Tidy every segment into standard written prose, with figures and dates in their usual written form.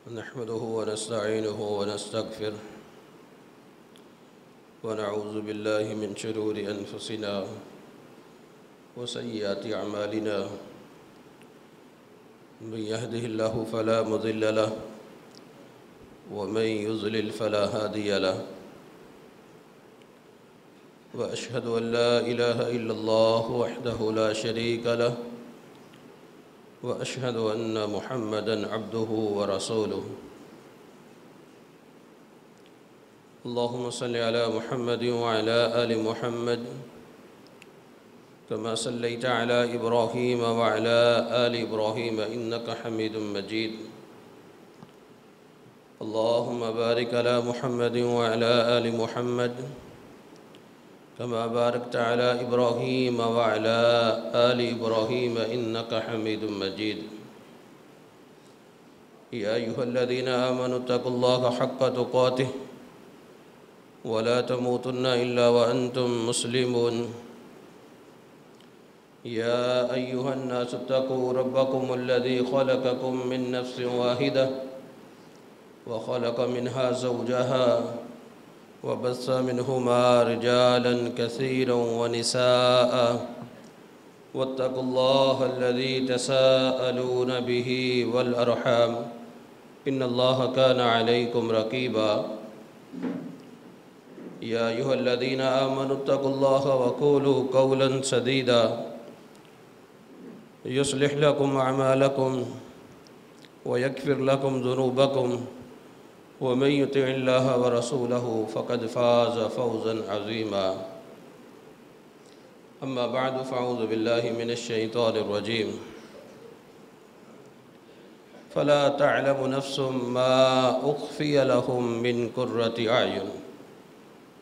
نحمده ونستعينه ونستغفره ونعوذ بالله من شرور أنفسنا وسيئات أعمالنا من يهده الله فلا مضل له ومن يضلل فلا هادي له وأشهد أن لا إله إلا الله وحده لا شريك له وأشهد أن محمدًا عبده ورسوله اللهم صل على محمد وعلى آل محمد كما صليت على إبراهيم وعلى آل إبراهيم إنك حميد مجيد اللهم بارك على محمد وعلى آل محمد كما باركت على إبراهيم وعلى آل إبراهيم إنك حميد مجيد يا أيها الذين آمنوا اتقوا الله حق تقاته ولا تموتن إلا وأنتم مسلمون يا أيها الناس اتقوا ربكم الذي خلقكم من نفس واحدة وخلق منها زوجها وبث منهما رجالا كثيرا ونساء واتقوا الله الذي تساءلون به والأرحام إن الله كان عليكم رقيبا يا أيها الذين آمنوا اتقوا الله وقولوا قولا سديدا يصلح لكم أعمالكم ويغفر لكم ذنوبكم ومن يطع الله ورسوله فقد فاز فوزا عظيما أما بعد فأعوذ بالله من الشيطان الرجيم فلا تعلم نفس ما أخفي لهم من قرة أعين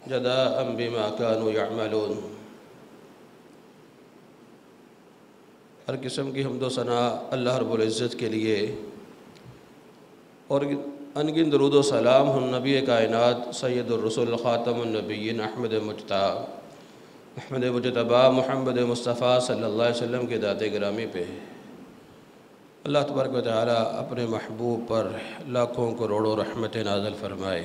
جزاء بما كانوا يعملون ہر قسم کی حمد و ثنا اللہ رب العزت کے لیے اور انگن درود و سلام ہم نبی کائنات سید الرسول خاتم النبیین احمد مجتبی محمد مصطفیٰ صلی اللہ علیہ وسلم کے ذات گرامی پہ اللہ تبارک و تعالی اپنے محبوب پر لاکھوں کروڑوں رحمت نازل فرمائے۔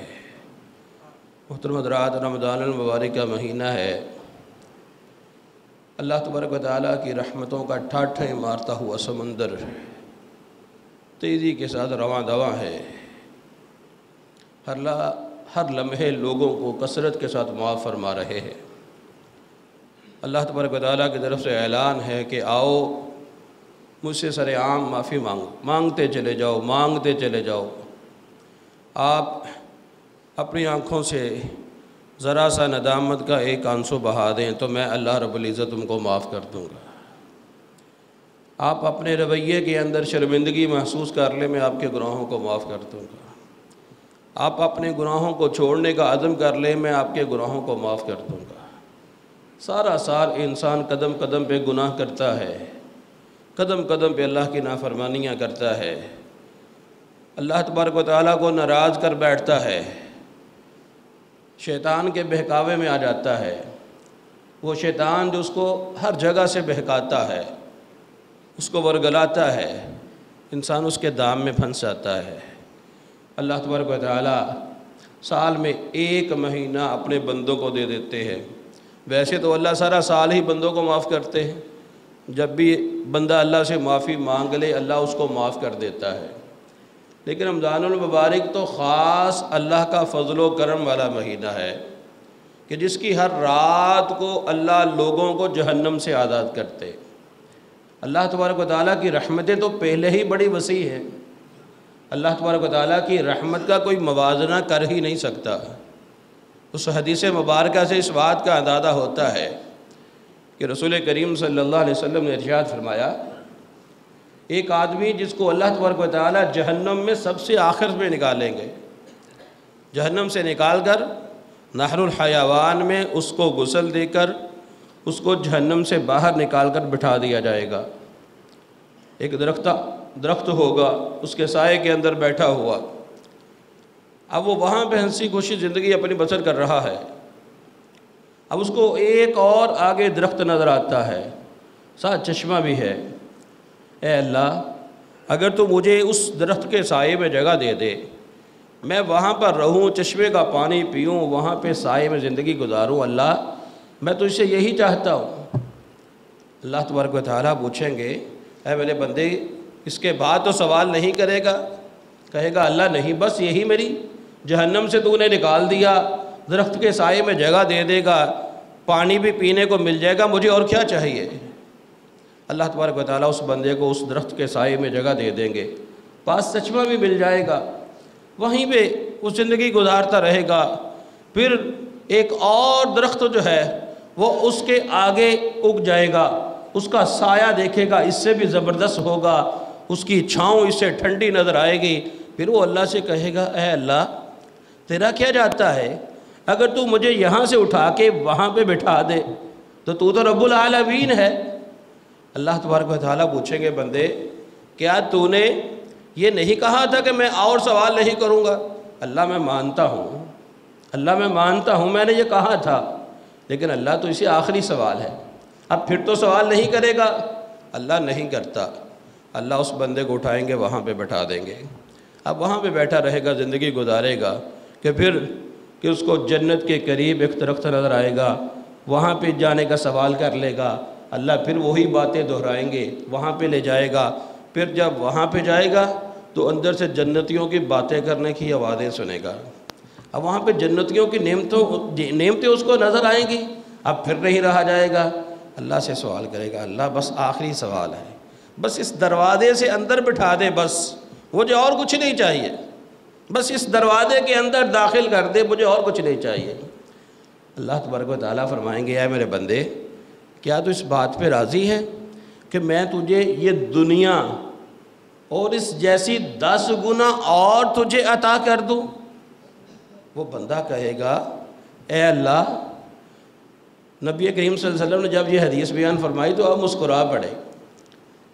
محترم حضرات، رمضان المبارک کا مہینہ ہے۔ اللہ تبارک و تعالی کی رحمتوں کا ٹھاٹھیں مارتا ہوا سمندر تیزی کے ساتھ رواں دواں ہے۔ ہر لمحے لوگوں کو کثرت کے ساتھ معاف فرما رہے ہیں۔ اللہ تبارک و تعالیٰ کی طرف سے اعلان ہے کہ آؤ مجھ سے سر عام معافی مانگتے چلے جاؤ۔ آپ اپنی آنکھوں سے ذرا سا ندامت کا ایک آنسو بہا دیں تو میں اللہ رب العزت تم کو معاف کر دوں گا۔ آپ اپنے رویے کے اندر شرمندگی محسوس کر لیں، میں آپ کے گناہوں کو معاف کر دوں گا۔ آپ اپنے گناہوں کو چھوڑنے کا عزم کر لیں، میں آپ کے گناہوں کو معاف کر دوں گا۔ سارا سال انسان قدم قدم پہ گناہ کرتا ہے، قدم قدم پہ اللہ کی نافرمانیاں کرتا ہے، اللہ تبارک و تعالیٰ کو ناراض کر بیٹھتا ہے، شیطان کے بہکاوے میں آ جاتا ہے۔ وہ شیطان جو اس کو ہر جگہ سے بہکاتا ہے، اس کو ورگلاتا ہے، انسان اس کے دام میں پھنس جاتا ہے۔ اللہ تبارک و تعالیٰ سال میں ایک مہینہ اپنے بندوں کو دے دیتے ہیں۔ ویسے تو اللہ سارا سال ہی بندوں کو معاف کرتے ہیں، جب بھی بندہ اللہ سے معافی مانگ لے اللہ اس کو معاف کر دیتا ہے، لیکن رمضان المبارک تو خاص اللہ کا فضل و کرم والا مہینہ ہے کہ جس کی ہر رات کو اللہ لوگوں کو جہنم سے آزاد کرتے۔ اللہ تبارک و تعالیٰ کی رحمتیں تو پہلے ہی بڑی وسیع ہیں، اللہ تبارک و تعالیٰ کی رحمت کا کوئی موازنہ کر ہی نہیں سکتا۔ اس حدیث مبارکہ سے اس بات کا اندازہ ہوتا ہے کہ رسول کریم صلی اللہ علیہ وسلم نے ارشاد فرمایا، ایک آدمی جس کو اللہ تبارک و تعالیٰ جہنم میں سب سے آخر میں نکالیں گے، جہنم سے نکال کر نہر الحیوان میں اس کو غسل دے کر اس کو جہنم سے باہر نکال کر بٹھا دیا جائے گا۔ ایک درخت ہوگا، اس کے سائے کے اندر بیٹھا ہوا، اب وہ وہاں پہ ہنسی خوشی زندگی اپنی بسر کر رہا ہے۔ اب اس کو ایک اور آگے درخت نظر آتا ہے، ساتھ چشمہ بھی ہے۔ اے اللہ، اگر تو مجھے اس درخت کے سائے میں جگہ دے دے، میں وہاں پر رہوں، چشمے کا پانی پیوں، وہاں پہ سائے میں زندگی گزاروں، اللہ میں تو اس سے یہی چاہتا ہوں۔ اللہ تبارک و تعالیٰ پوچھیں گے اے میرے بندے اس کے بعد تو سوال نہیں کرے گا؟ کہے گا اللہ نہیں، بس یہی میری، جہنم سے تو نے نکال دیا، درخت کے سائے میں جگہ دے دے گا، پانی بھی پینے کو مل جائے گا، مجھے اور کیا چاہیے؟ اللہ تبارک و تعالیٰ اس بندے کو اس درخت کے سائے میں جگہ دے دیں گے، پاس چشمہ بھی مل جائے گا، وہیں پہ وہ زندگی گزارتا رہے گا۔ پھر ایک اور درخت جو ہے وہ اس کے آگے اگ جائے گا، اس کا سایہ دیکھے گا، اس سے بھی زبردست ہوگا، اس کی چھاؤں اس سے ٹھنڈی نظر آئے گی۔ پھر وہ اللہ سے کہے گا اے اللہ تیرا کیا جاتا ہے، اگر تو مجھے یہاں سے اٹھا کے وہاں پہ بٹھا دے تو رب العالمین ہے۔ اللہ تبارک و تعالیٰ پوچھیں گے بندے کیا تو نے یہ نہیں کہا تھا کہ میں اور سوال نہیں کروں گا؟ اللہ میں مانتا ہوں، اللہ میں مانتا ہوں میں نے یہ کہا تھا، لیکن اللہ تو اسی آخری سوال ہے، اب پھر تو سوال نہیں کرے گا؟ اللہ نہیں کرتا۔ اللہ اس بندے کو اٹھائیں گے وہاں پہ بٹھا دیں گے، اب وہاں پہ بیٹھا رہے گا، زندگی گزارے گا کہ پھر کہ اس کو جنت کے قریب ایک درخت نظر آئے گا، وہاں پہ جانے کا سوال کر لے گا، اللہ پھر وہی باتیں دہرائیں گے، وہاں پہ لے جائے گا۔ پھر جب وہاں پہ جائے گا تو اندر سے جنتیوں کی باتیں کرنے کی آوازیں سنے گا، اب وہاں پہ جنتیوں کی نعمتیں اس کو نظر آئیں گی، اب پھر نہیں رہا جائے گا، اللہ سے سوال کرے گا اللہ بس آخری سوال ہے، بس اس دروازے سے اندر بٹھا دے، بس مجھے اور کچھ نہیں چاہیے، بس اس دروازے کے اندر داخل کر دے، مجھے اور کچھ نہیں چاہیے۔ اللہ تبارک و تعالیٰ فرمائیں گے اے میرے بندے کیا تو اس بات پہ راضی ہے کہ میں تجھے یہ دنیا اور اس جیسی 10 گنا اور تجھے عطا کر دوں؟ وہ بندہ کہے گا اے اللہ، نبی کریم صلی اللہ علیہ وسلم نے جب یہ حدیث بیان فرمائی تو اب مسکرا پڑے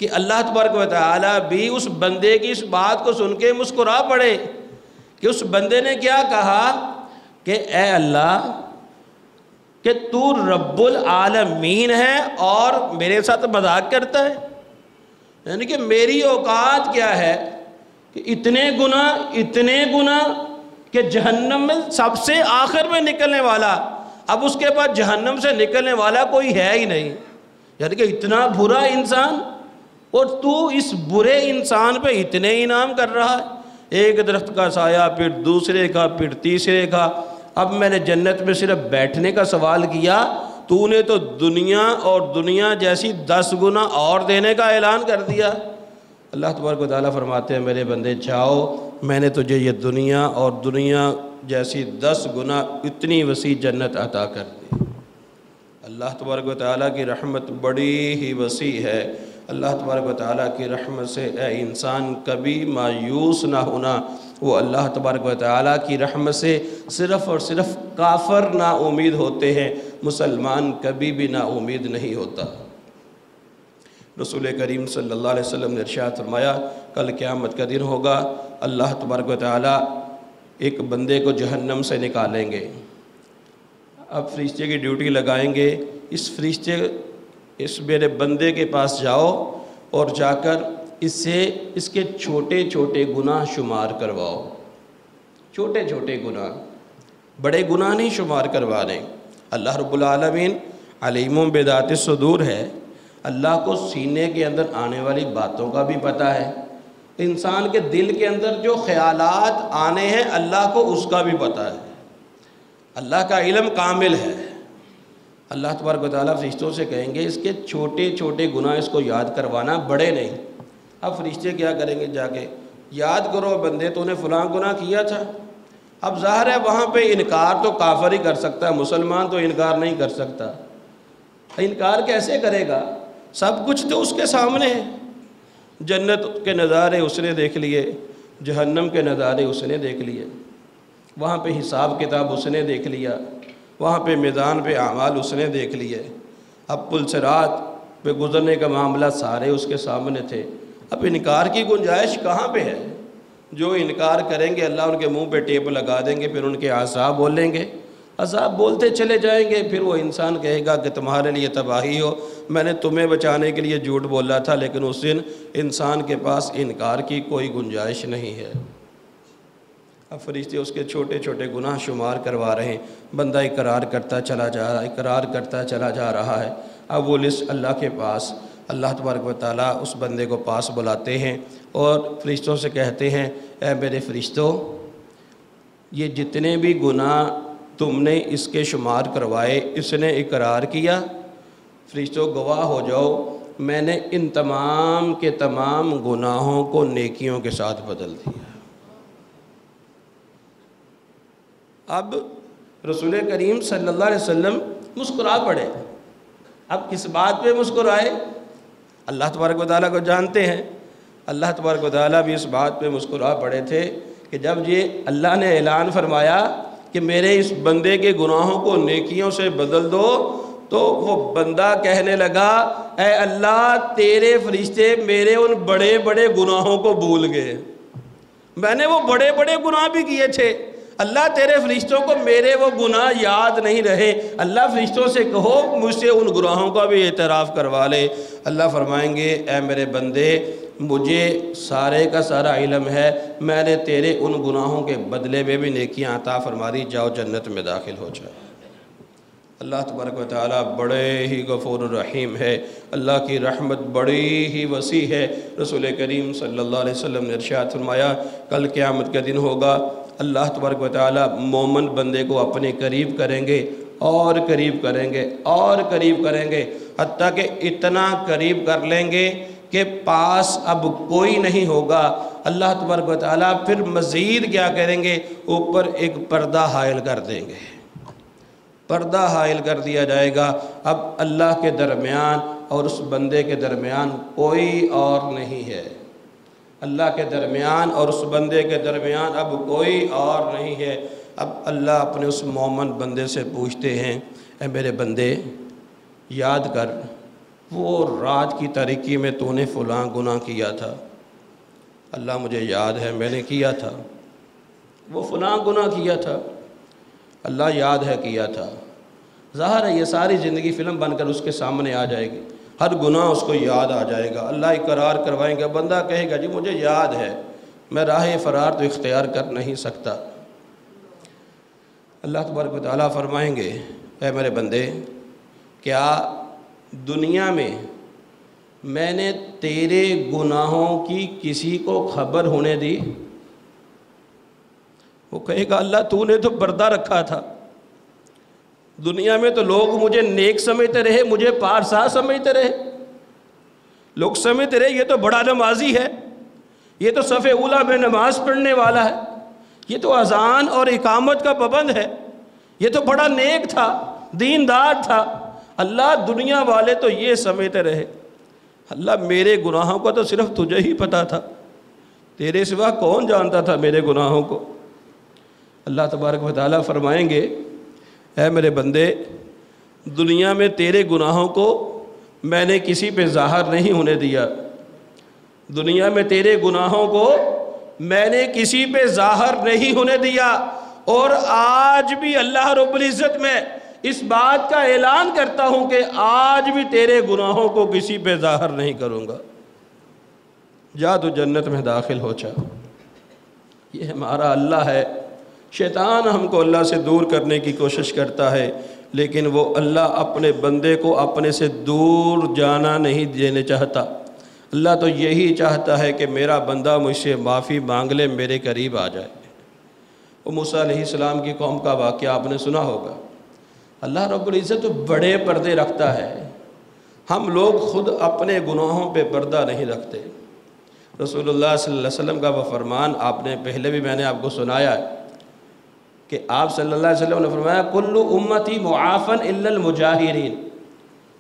کہ اللہ تبارک و تعالیٰ بھی اس بندے کی اس بات کو سن کے مسکرا پڑے کہ اس بندے نے کیا کہا کہ اے اللہ کہ تو رب العالمین ہے اور میرے ساتھ مذاق کرتا ہے، یعنی کہ میری اوقات کیا ہے کہ اتنے گناہ کہ جہنم میں سب سے آخر میں نکلنے والا، اب اس کے بعد جہنم سے نکلنے والا کوئی ہے ہی نہیں، یعنی کہ اتنا برا انسان، اور تو اس برے انسان پہ اتنے انعام کر رہا ہے، ایک درخت کا سایہ، پھر دوسرے کا، پھر تیسرے کا، اب میں نے جنت میں صرف بیٹھنے کا سوال کیا، تو نے تو دنیا اور دنیا جیسی 10 گنا اور دینے کا اعلان کر دیا۔ اللہ تبارک و تعالیٰ فرماتے ہیں میرے بندے جاؤ، میں نے تجھے یہ دنیا اور دنیا جیسی 10 گنا اتنی وسیع جنت عطا کر دی۔ اللہ تبارک و تعالیٰ کی رحمت بڑی ہی وسیع ہے۔ اللہ تبارک و تعالیٰ کی رحمت سے اے انسان کبھی مایوس نہ ہونا، وہ اللہ تبارک و تعالیٰ کی رحمت سے صرف اور صرف کافر نا امید ہوتے ہیں، مسلمان کبھی بھی نا امید نہیں ہوتا۔ رسول کریم صلی اللہ علیہ وسلم نے ارشاد فرمایا کل قیامت کا دن ہوگا، اللہ تبارک و تعالیٰ ایک بندے کو جہنم سے نکالیں گے، اب فرشتے کی ڈیوٹی لگائیں گے، اس میرے بندے کے پاس جاؤ اور جا کر اس کے چھوٹے چھوٹے گناہ شمار کرواؤ، چھوٹے چھوٹے گناہ، بڑے گناہ نہیں شمار کروانے۔ اللہ رب العالمین علیم بذات الصدور ہے، اللہ کو سینے کے اندر آنے والی باتوں کا بھی پتہ ہے، انسان کے دل کے اندر جو خیالات آنے ہیں اللہ کو اس کا بھی پتہ ہے، اللہ کا علم کامل ہے۔ اللہ تبارک و تعالیٰ فرشتوں سے کہیں گے اس کے چھوٹے چھوٹے گناہ اس کو یاد کروانا، بڑے نہیں۔ اب فرشتے کیا کریں گے جا کے یاد کرو بندے تو نے فلاں گناہ کیا تھا، اب ظاہر ہے وہاں پہ انکار تو کافر ہی کر سکتا ہے، مسلمان تو انکار نہیں کر سکتا، انکار کیسے کرے گا؟ سب کچھ تو اس کے سامنے ہے، جنت کے نظارے اس نے دیکھ لیے، جہنم کے نظارے اس نے دیکھ لیے، وہاں پہ حساب کتاب اس نے دیکھ لیا، وہاں پہ میدان پہ اعمال اس نے دیکھ لیے، اب پل صراط پہ گزرنے کا معاملہ سارے اس کے سامنے تھے، اب انکار کی گنجائش کہاں پہ ہے؟ جو انکار کریں گے اللہ ان کے منہ پہ ٹیپ لگا دیں گے، پھر ان کے اعصاب بولیں گے، عذاب بولتے چلے جائیں گے، پھر وہ انسان کہے گا کہ تمہارے لیے تباہی ہو، میں نے تمہیں بچانے کے لیے جھوٹ بولا تھا، لیکن اس دن انسان کے پاس انکار کی کوئی گنجائش نہیں ہے۔ اب فرشتے اس کے چھوٹے چھوٹے گناہ شمار کروا رہے ہیں، بندہ اقرار کرتا چلا جا رہا ہے، اقرار کرتا چلا جا رہا ہے۔ اب وہ لسٹ اللہ کے پاس، اللہ تبارک و تعالیٰ اس بندے کو پاس بلاتے ہیں اور فرشتوں سے کہتے ہیں، اے میرے فرشتوں، یہ جتنے بھی گناہ تم نے اس کے شمار کروائے، اس نے اقرار کیا، فرشتوں گواہ ہو جاؤ، میں نے ان تمام کے تمام گناہوں کو نیکیوں کے ساتھ بدل دیا۔ اب رسول کریم صلی اللہ علیہ وسلم مسکرا پڑے۔ اب کس بات پہ مسکرائے؟ اللہ تبارک و تعالیٰ کو جانتے ہیں۔ اللہ تبارک و تعالیٰ بھی اس بات پہ مسکرا پڑے تھے کہ جب یہ اللہ نے اعلان فرمایا کہ میرے اس بندے کے گناہوں کو نیکیوں سے بدل دو، تو وہ بندہ کہنے لگا، اے اللہ، تیرے فرشتے میرے ان بڑے بڑے گناہوں کو بھول گئے، میں نے وہ بڑے بڑے گناہ بھی کیے تھے، اللہ تیرے فرشتوں کو میرے وہ گناہ یاد نہیں رہے، اللہ فرشتوں سے کہو مجھ سے ان گناہوں کا بھی اعتراف کروا لے۔ اللہ فرمائیں گے، اے میرے بندے، مجھے سارے کا سارا علم ہے، میں نے تیرے ان گناہوں کے بدلے میں بھی نیکیاں عطا فرما دی، جاؤ جنت میں داخل ہو جاؤ۔ اللہ تبارک و تعالیٰ بڑے ہی غفور الرحیم ہے، اللہ کی رحمت بڑی ہی وسیع ہے۔ رسول کریم صلی اللہ علیہ وسلم نے ارشاد فرمایا، کل قیامت کا دن ہوگا، اللہ تبارک و تعالیٰ مومن بندے کو اپنے قریب کریں گے اور قریب کریں گے اور قریب کریں گے، حتیٰ کہ اتنا قریب کر لیں گے کہ پاس اب کوئی نہیں ہوگا۔ اللہ تبارک و تعالیٰ پھر مزید کیا کریں گے؟ اوپر ایک پردہ حائل کر دیں گے، پردہ حائل کر دیا جائے گا۔ اب اللہ کے درمیان اور اس بندے کے درمیان کوئی اور نہیں ہے، اللہ کے درمیان اور اس بندے کے درمیان اب کوئی اور نہیں ہے۔ اب اللہ اپنے اس مومن بندے سے پوچھتے ہیں، اے میرے بندے، یاد کر وہ رات کی تاریکی میں تو نے فلاں گناہ کیا تھا۔ اللہ مجھے یاد ہے میں نے کیا تھا، وہ فلاں گناہ کیا تھا، اللہ یاد ہے کیا تھا۔ ظاہر ہے یہ ساری زندگی فلم بن کر اس کے سامنے آ جائے گی، ہر گناہ اس کو یاد آ جائے گا، اللہ اقرار کروائیں گے، بندہ کہے گا جی مجھے یاد ہے، میں راہ فرار تو اختیار کر نہیں سکتا۔ اللہ تبارک و تعالیٰ فرمائیں گے، اے میرے بندے، کیا دنیا میں نے تیرے گناہوں کی کسی کو خبر ہونے دی؟ وہ کہے گا اللہ تو نے تو پردہ رکھا تھا، دنیا میں تو لوگ مجھے نیک سمجھتے رہے، مجھے پارسا سمجھتے رہے، لوگ سمجھتے رہے یہ تو بڑا نمازی ہے، یہ تو صف اولیٰ میں نماز پڑھنے والا ہے، یہ تو اذان اور اقامت کا پابند ہے، یہ تو بڑا نیک تھا، دیندار تھا۔ اللہ دنیا والے تو یہ سمجھتے رہے، اللہ میرے گناہوں کو تو صرف تجھے ہی پتا تھا، تیرے سوا کون جانتا تھا میرے گناہوں کو؟ اللہ تبارک و تعالیٰ فرمائیں گے، اے میرے بندے، دنیا میں تیرے گناہوں کو میں نے کسی پہ ظاہر نہیں ہونے دیا، دنیا میں تیرے گناہوں کو میں نے کسی پہ ظاہر نہیں ہونے دیا، اور آج بھی اللہ رب العزت میں اس بات کا اعلان کرتا ہوں کہ آج بھی تیرے گناہوں کو کسی پہ ظاہر نہیں کروں گا، جا تو جنت میں داخل ہو جا۔ یہ ہمارا اللہ ہے۔ شیطان ہم کو اللہ سے دور کرنے کی کوشش کرتا ہے، لیکن وہ اللہ اپنے بندے کو اپنے سے دور جانا نہیں دینے چاہتا۔ اللہ تو یہی چاہتا ہے کہ میرا بندہ مجھ سے معافی مانگ لے، میرے قریب آ جائے۔ وہ موسیٰ علیہ السلام کی قوم کا واقعہ آپ نے سنا ہوگا۔ اللہ رب العزت تو بڑے پردے رکھتا ہے، ہم لوگ خود اپنے گناہوں پہ پردہ نہیں رکھتے۔ رسول اللہ صلی اللہ علیہ وسلم کا وہ فرمان آپ نے پہلے بھی میں نے آپ کو سنایا ہے کہ آپ صلی اللہ علیہ وسلم نے فرمایا، کل امتی معافن الا المجاہرین،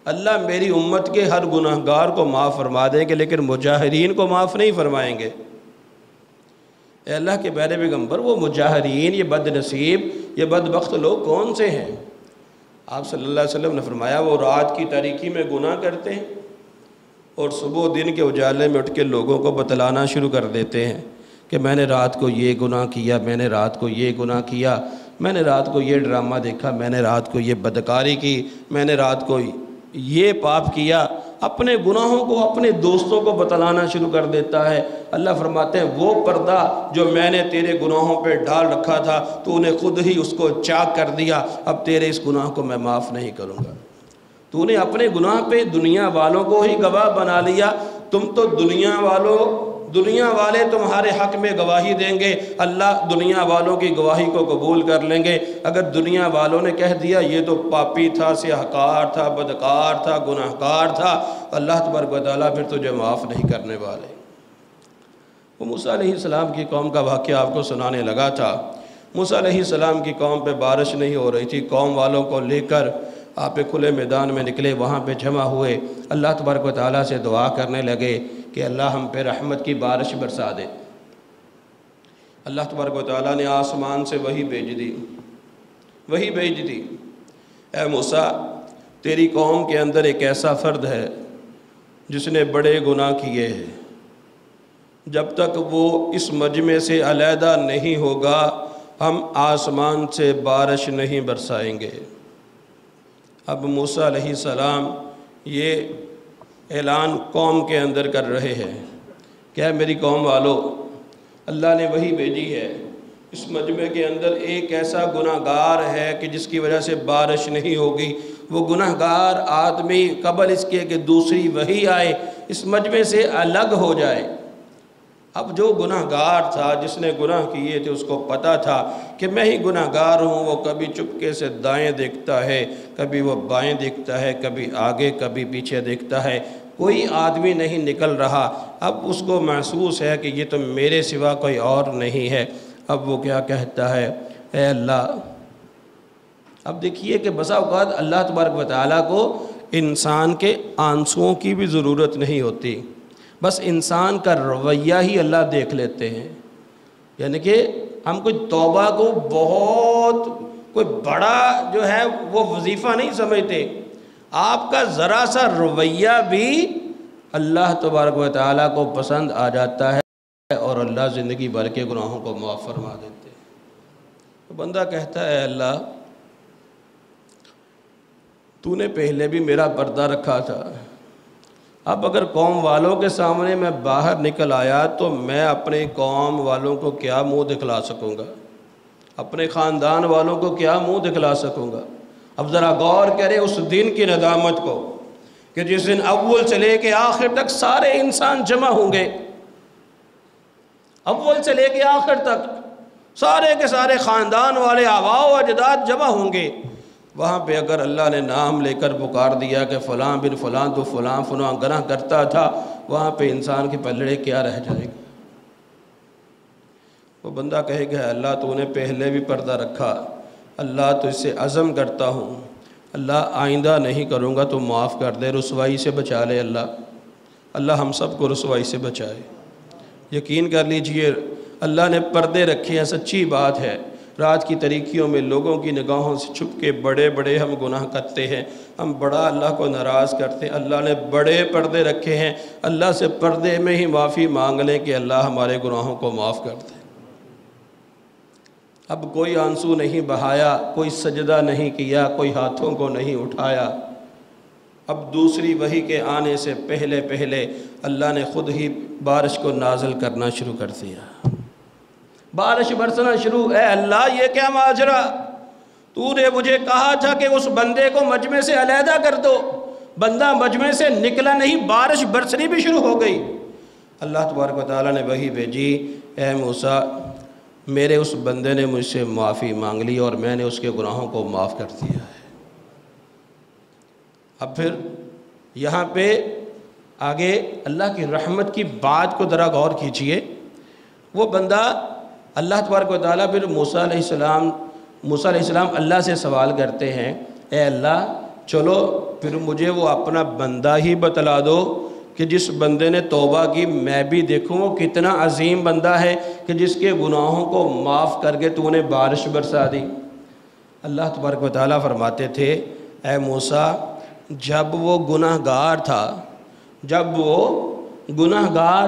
اللہ میری امت کے ہر گناہ گار کو معاف فرما دیں گے، لیکن مجاہرین کو معاف نہیں فرمائیں گے۔ اے اللہ کے پیارے پیغمبر، وہ مجاہرین، یہ بد نصیب، یہ بدبخت لوگ کون سے ہیں؟ آپ صلی اللہ علیہ وسلم نے فرمایا، وہ رات کی تاریکی میں گناہ کرتے ہیں اور صبح دن کے اجالے میں اٹھ کے لوگوں کو بتلانا شروع کر دیتے ہیں کہ میں نے رات کو یہ گناہ کیا، میں نے رات کو یہ گناہ کیا۔ میں نے رات کو یہ ڈرامہ دیکھا، میں نے رات کو یہ بدکاری کی، میں نے رات کو یہ پاپ کیا، اپنے گناہوں کو اپنے دوستوں کو بتلانا شروع کر دیتا ہے۔ اللہ فرماتے ہیں وہ پردہ جو میں نے تیرے گناہوں پہ ڈال رکھا تھا تو نے خود ہی اس کو چاک کر دیا، اب تیرے اس گناہ کو میں معاف نہیں کروں گا۔ تو نے اپنے گناہ پہ دنیا والوں کو ہی گواہ بنا لیا۔ تم تو دنیا والے تمہارے حق میں گواہی دیں گے، اللہ دنیا والوں کی گواہی کو قبول کر لیں گے۔ اگر دنیا والوں نے کہہ دیا یہ تو پاپی تھا، سیاہکار تھا، بدکار تھا، گناہگار تھا، اللہ تبارک و تعالیٰ پھر تجھے معاف نہیں کرنے والے۔ وہ موسیٰ علیہ السلام کی قوم کا واقعہ آپ کو سنانے لگا تھا۔ موسیٰ علیہ السلام کی قوم پہ بارش نہیں ہو رہی تھی، قوم والوں کو لے کر آپ کھلے میدان میں نکلے، وہاں پہ جمع ہوئے، اللہ تبارک و تعالیٰ سے دعا کرنے لگے کہ اللہ ہم پہ رحمت کی بارش برسا دے۔ اللہ تبارک و تعالیٰ نے آسمان سے وحی بھیج دی، اے موسیٰ تیری قوم کے اندر ایک ایسا فرد ہے جس نے بڑے گناہ کیے ہیں، جب تک وہ اس مجمع سے علیحدہ نہیں ہوگا ہم آسمان سے بارش نہیں برسائیں گے۔ اب موسیٰ علیہ السلام یہ اعلان قوم کے اندر کر رہے ہیں کہ میری قوم والو، اللہ نے وحی بھیجی ہے، اس مجمع کے اندر ایک ایسا گناہگار ہے کہ جس کی وجہ سے بارش نہیں ہوگی۔ وہ گناہگار آدمی قبل اس کے کہ دوسری وحی آئے اس مجمع سے الگ ہو جائے۔ اب جو گناہگار تھا، جس نے گناہ کیے تھے، اس کو پتا تھا کہ میں ہی گناہگار ہوں۔ وہ کبھی چپکے سے دائیں دیکھتا ہے، کبھی وہ بائیں دیکھتا ہے، کبھی آگے کبھی پیچھے دیکھتا ہے، کوئی آدمی نہیں نکل رہا۔ اب اس کو محسوس ہے کہ یہ تو میرے سوا کوئی اور نہیں ہے۔ اب وہ کیا کہتا ہے، اے اللہ، اب دیکھیے کہ بسا اوقات اللہ تبارک و تعالیٰ کو انسان کے آنسوؤں کی بھی ضرورت نہیں ہوتی، بس انسان کا رویہ ہی اللہ دیکھ لیتے ہیں۔ یعنی کہ ہم کوئی توبہ کو بہت کوئی بڑا جو ہے وہ وظیفہ نہیں سمجھتے، آپ کا ذرا سا رویہ بھی اللہ تبارک و تعالیٰ کو پسند آ جاتا ہے اور اللہ زندگی بھر کے گناہوں کو معاف فرما دیتے ہیں۔ تو بندہ کہتا ہے، اللہ تو نے پہلے بھی میرا پردہ رکھا تھا، اب اگر قوم والوں کے سامنے میں باہر نکل آیا تو میں اپنے قوم والوں کو کیا منہ دکھلا سکوں گا، اپنے خاندان والوں کو کیا منہ دکھلا سکوں گا۔ اب ذرا غور کرے اس دن کی ندامت کو کہ جس دن اول سے لے کے آخر تک سارے انسان جمع ہوں گے، اول سے لے کے آخر تک سارے کے سارے خاندان والے آباء و اجداد جمع ہوں گے۔ وہاں پہ اگر اللہ نے نام لے کر پکار دیا کہ فلاں بن فلاں تو فلاں فلاں گناہ کرتا تھا، وہاں پہ انسان کے پلڑے کیا رہ جائے گا؟ وہ بندہ کہے گا، اللہ تو نے پہلے بھی پردہ رکھا، اللہ تو اس سے عزم کرتا ہوں، اللہ آئندہ نہیں کروں گا تو معاف کر دے، رسوائی سے بچا لے اللہ ہم سب کو رسوائی سے بچائے۔ یقین کر لیجئے اللہ نے پردے رکھے ہیں، سچی بات ہے۔ رات کی تاریکیوں میں لوگوں کی نگاہوں سے چھپ کے بڑے بڑے ہم گناہ کرتے ہیں، ہم بڑا اللہ کو ناراض کرتے ہیں۔ اللہ نے بڑے پردے رکھے ہیں، اللہ سے پردے میں ہی معافی مانگ لیں کہ اللہ ہمارے گناہوں کو معاف کر دے۔ اب کوئی آنسو نہیں بہایا، کوئی سجدہ نہیں کیا، کوئی ہاتھوں کو نہیں اٹھایا۔ اب دوسری وحی کے آنے سے پہلے اللہ نے خود ہی بارش کو نازل کرنا شروع کر دیا، بارش برسنا شروع۔ اے اللہ یہ کیا ماجرا، تو نے مجھے کہا تھا کہ اس بندے کو مجمع سے علیحدہ کر دو، بندہ مجمع سے نکلا نہیں، بارش برسنی بھی شروع ہو گئی۔ اللہ تبارک و تعالیٰ نے وحی بھیجی، اے موسیٰ میرے اس بندے نے مجھ سے معافی مانگ لی اور میں نے اس کے گناہوں کو معاف کر دیا ہے۔ اب پھر یہاں پہ آگے اللہ کی رحمت کی بات کو ذرا غور کیجئے۔ وہ بندہ اللہ تبارک و تعالیٰ پھر موسیٰ علیہ السلام اللہ سے سوال کرتے ہیں، اے اللہ چلو پھر مجھے وہ اپنا بندہ ہی بتلا دو کہ جس بندے نے توبہ کی، میں بھی دیکھوں وہ کتنا عظیم بندہ ہے کہ جس کے گناہوں کو معاف کر کے تو نے بارش برسا دی۔ اللہ تبارک و تعالیٰ فرماتے تھے، اے موسیٰ جب وہ گناہگار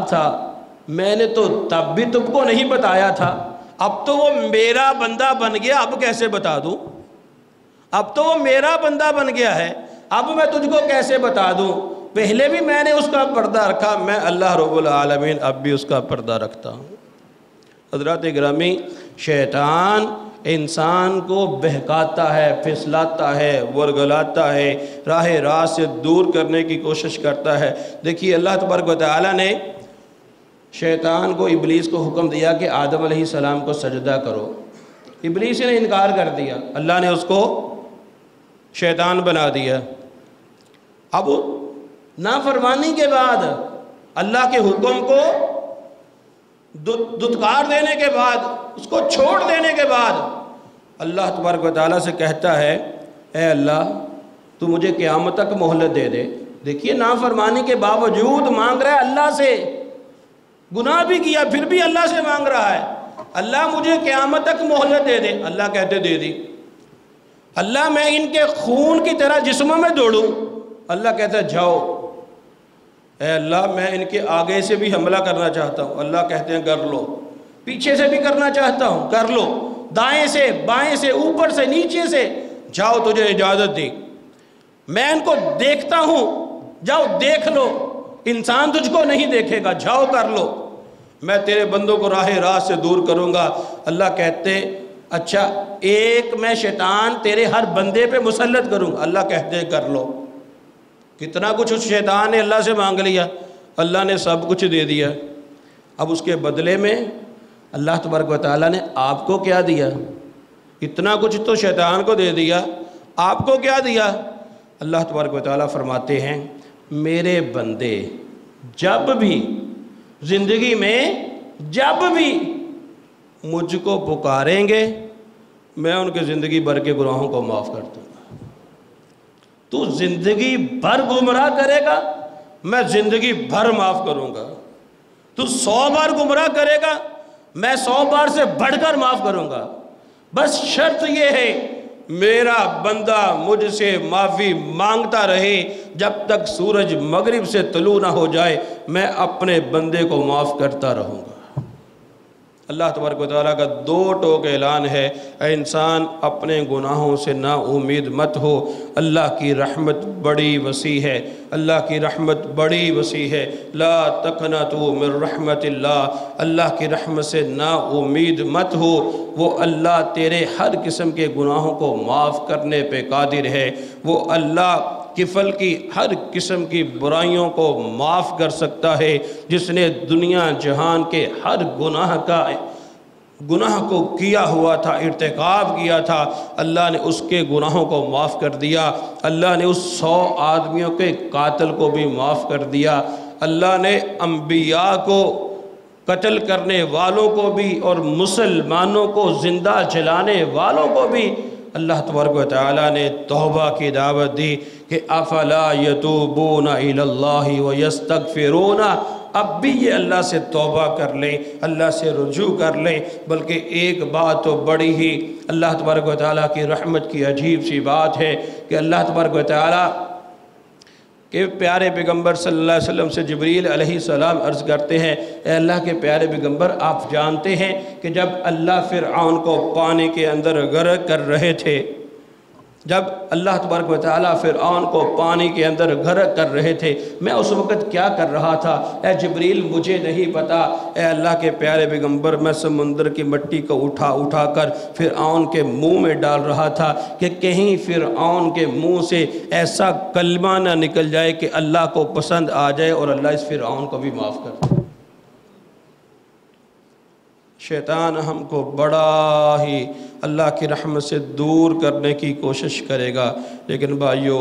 تھا میں نے تو تب بھی تم کو نہیں بتایا تھا اب تو وہ میرا بندہ بن گیا، اب کیسے بتا دوں؟ اب تو وہ میرا بندہ بن گیا ہے، اب میں تجھ کو کیسے بتا دوں؟ پہلے بھی میں نے اس کا پردہ رکھا، میں اللہ رب العالمین اب بھی اس کا پردہ رکھتا ہوں۔ حضرات گرامی، شیطان انسان کو بہکاتا ہے، پھسلاتا ہے، ورگلاتا ہے، راہ راست سے دور کرنے کی کوشش کرتا ہے۔ دیکھیے اللہ تبارک و تعالیٰ نے شیطان کو، ابلیس کو حکم دیا کہ آدم علیہ السلام کو سجدہ کرو۔ ابلیس نے انکار کر دیا، اللہ نے اس کو شیطان بنا دیا۔ اب نافرمانی کے بعد، اللہ کے حکم کو دھتکار دینے کے بعد، اس کو چھوڑ دینے کے بعد، اللہ تبارک و تعالیٰ سے کہتا ہے اے اللہ تو مجھے قیامت تک مہلت دے دے۔ دیکھیے نافرمانی کے باوجود مانگ رہا ہے اللہ سے، گناہ بھی کیا پھر بھی اللہ سے مانگ رہا ہے اللہ مجھے قیامت تک مہلت دے دے۔ اللہ کہتے دے دی۔ اللہ میں ان کے خون کی طرح جسموں میں دوڑوں؟ اللہ کہتا ہے جاؤ۔ اے اللہ میں ان کے آگے سے بھی حملہ کرنا چاہتا ہوں، اللہ کہتے ہیں کر لو۔ پیچھے سے بھی کرنا چاہتا ہوں، کر لو۔ دائیں سے، بائیں سے، اوپر سے، نیچے سے، جاؤ تجھے اجازت دی۔ میں ان کو دیکھتا ہوں، جاؤ دیکھ لو۔ انسان تجھ کو نہیں دیکھے گا، جاؤ کر لو۔ میں تیرے بندوں کو راہ راست سے دور کروں گا۔ اللہ کہتے اچھا ایک میں شیطان تیرے ہر بندے پہ مسلط کروں گا۔ اللہ کہتے کر لو۔ کتنا کچھ اس شیطان نے اللہ سے مانگ لیا، اللہ نے سب کچھ دے دیا۔ اب اس کے بدلے میں اللہ تبارک و تعالیٰ نے آپ کو کیا دیا؟ اتنا کچھ تو شیطان کو دے دیا، آپ کو کیا دیا؟ اللہ تبارک و تعالیٰ فرماتے ہیں میرے بندے جب بھی زندگی میں جب بھی مجھ کو پکاریں گے میں ان کے زندگی بھر کے گناہوں کو معاف کر دوں گا۔ تو زندگی بھر گمراہ کرے گا، میں زندگی بھر معاف کروں گا۔ تو 100 بار گمراہ کرے گا، میں 100 بار سے بڑھ کر معاف کروں گا۔ بس شرط یہ ہے میرا بندہ مجھ سے معافی مانگتا رہے جب تک سورج مغرب سے طلوع نہ ہو جائے، میں اپنے بندے کو معاف کرتا رہوں گا۔ اللہ تبارک و تعالیٰ کا 2 ٹوک اعلان ہے، اے انسان اپنے گناہوں سے نا امید مت ہو، اللہ کی رحمت بڑی وسیع ہے، اللہ کی رحمت بڑی وسیع ہے۔ لا تقنطوا من رحمت اللہ، اللہ کی رحمت سے نا امید مت ہو، وہ اللہ تیرے ہر قسم کے گناہوں کو معاف کرنے پہ قادر ہے۔ وہ اللہ کفل کی ہر قسم کی برائیوں کو معاف کر سکتا ہے، جس نے دنیا جہان کے ہر گناہ کو کیا ہوا تھا، ارتکاب کیا تھا، اللہ نے اس کے گناہوں کو معاف کر دیا۔ اللہ نے اس 100 آدمیوں کے قاتل کو بھی معاف کر دیا۔ اللہ نے انبیاء کو قتل کرنے والوں کو بھی اور مسلمانوں کو زندہ جلانے والوں کو بھی اللہ تبارک و تعالیٰ نے توبہ کی دعوت دی کہ افلا یتوبون الی اللہ ویستغفرون، اب بھی یہ اللہ سے توبہ کر لیں، اللہ سے رجوع کر لیں۔ بلکہ ایک بات تو بڑی ہی اللہ تبارک و تعالیٰ کی رحمت کی عجیب سی بات ہے کہ اللہ تبارک و تعالیٰ کہ پیارے پیغمبر صلی اللہ علیہ وسلم سے جبریل علیہ السلام عرض کرتے ہیں اے اللہ کے پیارے پیغمبر آپ جانتے ہیں کہ جب اللہ فرعون کو پانی کے اندر غرق کر رہے تھے، جب اللہ تبارک و تعالیٰ فرعون کو پانی کے اندر غرق کر رہے تھے، میں اس وقت کیا کر رہا تھا؟ اے جبریل مجھے نہیں پتا، اے اللہ کے پیارے پیغمبر میں سمندر کی مٹی کو اٹھا کر فرعون کے منہ میں ڈال رہا تھا کہ کہیں فرعون کے منہ سے ایسا کلمہ نہ نکل جائے کہ اللہ کو پسند آ جائے اور اللہ اس فرعون کو بھی معاف کر دے۔ شیطان ہم کو بڑا ہی اللہ کی رحمت سے دور کرنے کی کوشش کرے گا، لیکن بھائیو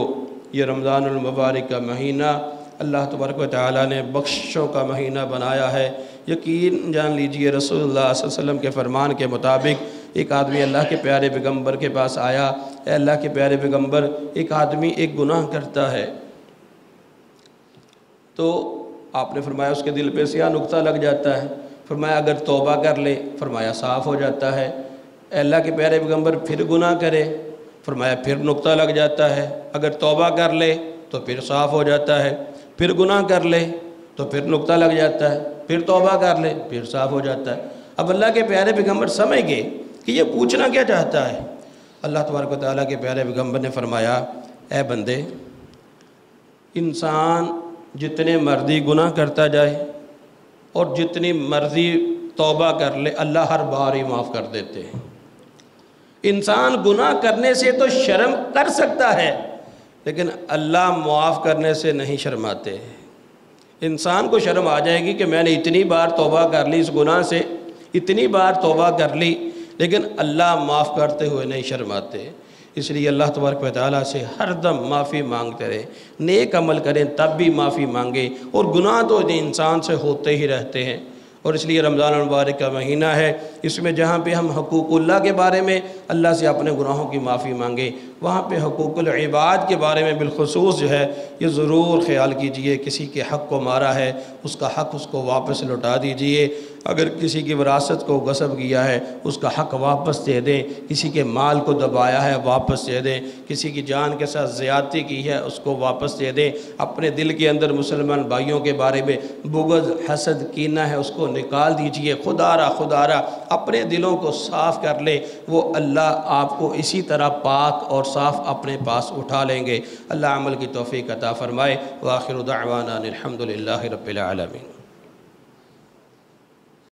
یہ رمضان المبارک کا مہینہ اللہ تبارک و تعالیٰ نے بخششوں کا مہینہ بنایا ہے۔ یقین جان لیجئے رسول اللہ صلی اللہ علیہ وسلم کے فرمان کے مطابق ایک آدمی اللہ کے پیارے پیغمبر کے پاس آیا، اے اللہ کے پیارے پیغمبر ایک آدمی ایک گناہ کرتا ہے، تو آپ نے فرمایا اس کے دل پہ سیاہ نقطہ لگ جاتا ہے، فرمایا اگر توبہ کر لے، فرمایا صاف ہو جاتا ہے۔ اے اللہ کے پیارے پیغمبر پھر گناہ کرے، فرمایا پھر نقطہ لگ جاتا ہے، اگر توبہ کر لے تو پھر صاف ہو جاتا ہے، پھر گناہ کر لے تو پھر نقطہ لگ جاتا ہے، پھر توبہ کر لے پھر صاف ہو جاتا ہے۔ اب اللہ کے پیارے پیغمبر سمجھ گئے کہ یہ پوچھنا کیا چاہتا ہے۔ اللہ تبارک و تعالیٰ کے پیارے پیغمبر نے فرمایا، اے بندے، انسان جتنے مرضی گناہ کرتا جائے اور جتنی مرضی توبہ کر لے، اللہ ہر بار ہی معاف کر دیتے ہیں۔ انسان گناہ کرنے سے تو شرم کر سکتا ہے، لیکن اللہ معاف کرنے سے نہیں شرماتے۔ انسان کو شرم آ جائے گی کہ میں نے اتنی بار توبہ کر لی اس گناہ سے، اتنی بار توبہ کر لی، لیکن اللہ معاف کرتے ہوئے نہیں شرماتے۔ اس لیے اللہ تبارک و تعالیٰ سے ہر دم معافی مانگتے رہیں، نیک عمل کریں تب بھی معافی مانگیں، اور گناہ تو انسان سے ہوتے ہی رہتے ہیں۔ اور اس لیے رمضان المبارک کا مہینہ ہے، اس میں جہاں پہ ہم حقوق اللہ کے بارے میں اللہ سے اپنے گناہوں کی معافی مانگیں، وہاں پہ حقوق العباد کے بارے میں بالخصوص جو ہے یہ ضرور خیال کیجئے۔ کسی کے حق کو مارا ہے، اس کا حق اس کو واپس لوٹا دیجئے۔ اگر کسی کی وراثت کو غصب کیا ہے، اس کا حق واپس دے دیں۔ کسی کے مال کو دبایا ہے، واپس دے دیں۔ کسی کی جان کے ساتھ زیادتی کی ہے، اس کو واپس دے دیں۔ اپنے دل کے اندر مسلمان بھائیوں کے بارے میں بغض، حسد، کینہ ہے، اس کو نکال دیجئے۔ خدا را اپنے دلوں کو صاف کر لیں، وہ اللہ آپ کو اسی طرح پاک اور صاف اپنے پاس اٹھا لیں گے۔ اللہ عمل کی توفیق عطا فرمائے۔ وآخر دعوانا الحمدللہ رب العالمین۔